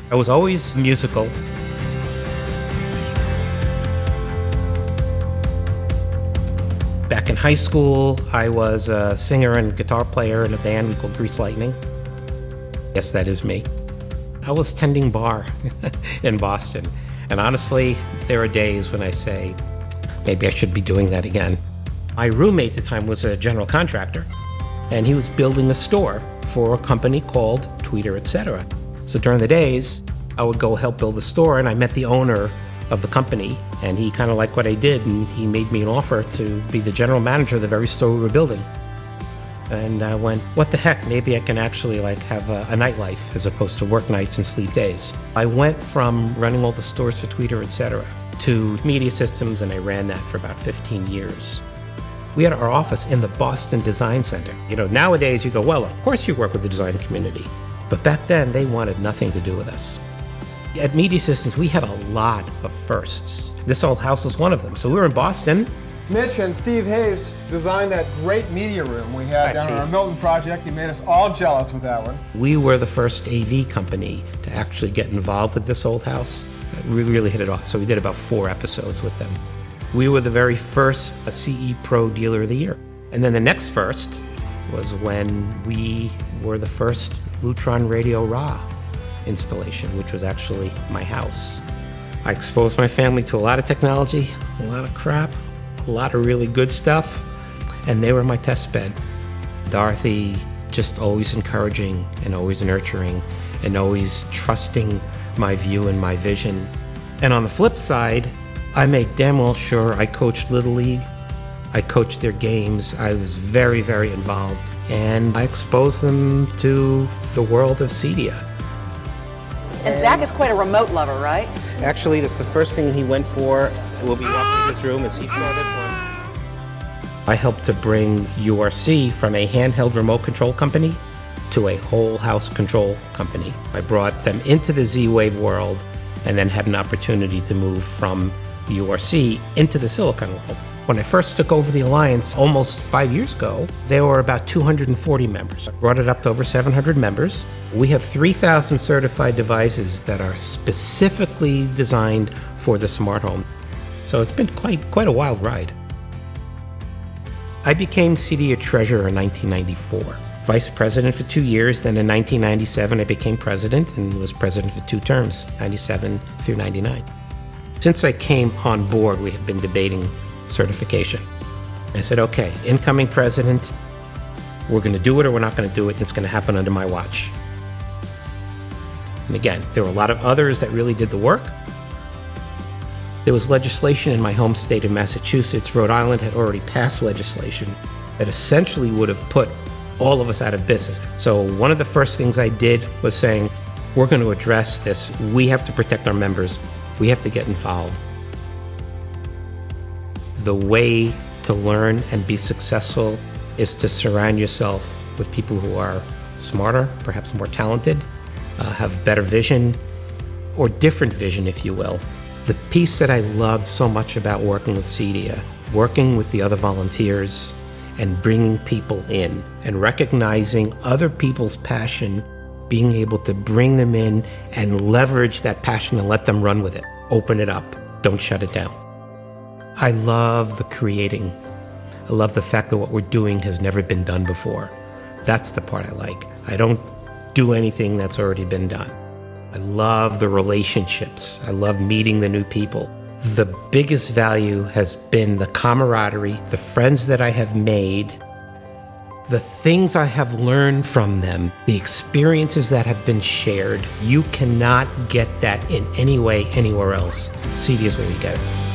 I was always musical. Back in high school, I was a singer and guitar player in a band we called Grease Lightning. Yes, that is me. I was tending bar in Boston. And honestly, there are days when I say, maybe I should be doing that again. My roommate at the time was a general contractor, and he was building a store for a company called Tweeter, etc. So during the days, I would go help build the store, and I met the owner of the company, and he kind of liked what I did, and he made me an offer to be the general manager of the very store we were building. And I went, what the heck, maybe I can actually have a nightlife as opposed to work nights and sleep days. I went from running all the stores for Tweeter, etc., to media systems, and I ran that for about 15 years. We had our office in the Boston Design Center. Nowadays you go, well, of course you work with the design community. But back then, they wanted nothing to do with us. At Media Systems, we had a lot of firsts. This old house was one of them. So we were in Boston. Mitch and Steve Hayes designed that great media room we had down on our Milton project. You made us all jealous with that one. We were the first AV company to actually get involved with this old house. We really hit it off. So we did about 4 episodes with them. We were the very first CE Pro Dealer of the Year. And then the next first was when we were the first Lutron Radio Raw installation, which was actually my house. I exposed my family to a lot of technology, a lot of crap, a lot of really good stuff, and they were my test bed. Dorothy, just always encouraging and always nurturing and always trusting my view and my vision. And on the flip side, I made damn well sure I coached Little League. I coached their games. I was very, very involved. And I exposed them to the world of CEDIA. And Zach is quite a remote lover, right? Actually, that's the first thing he went for. We'll be walking in this room as he saw this one. I helped to bring URC from a handheld remote control company to a whole house control company. I brought them into the Z-Wave world and then had an opportunity to move from URC into the Silicon world. When I first took over the Alliance almost 5 years ago, there were about 240 members. I brought it up to over 700 members. We have 3,000 certified devices that are specifically designed for the smart home. So it's been quite a wild ride. I became CEDIA treasurer in 1994. Vice president for 2 years, then in 1997 I became president and was president for 2 terms, 97 through 99. Since I came on board, we have been debating certification. I said, okay, incoming president, we're going to do it or we're not going to do it, and it's going to happen under my watch. And again, there were a lot of others that really did the work. There was legislation in my home state of Massachusetts. Rhode Island had already passed legislation that essentially would have put all of us out of business. So one of the first things I did was saying, we're going to address this. We have to protect our members. We have to get involved. The way to learn and be successful is to surround yourself with people who are smarter, perhaps more talented, have better vision, or different vision, if you will. The piece that I loved so much about working with CEDIA, working with the other volunteers and bringing people in and recognizing other people's passion, being able to bring them in and leverage that passion and let them run with it. Open it up. Don't shut it down. I love the creating. I love the fact that what we're doing has never been done before. That's the part I like. I don't do anything that's already been done. I love the relationships. I love meeting the new people. The biggest value has been the camaraderie, the friends that I have made, the things I have learned from them, the experiences that have been shared. You cannot get that in any way anywhere else. CEDIA is where you get it.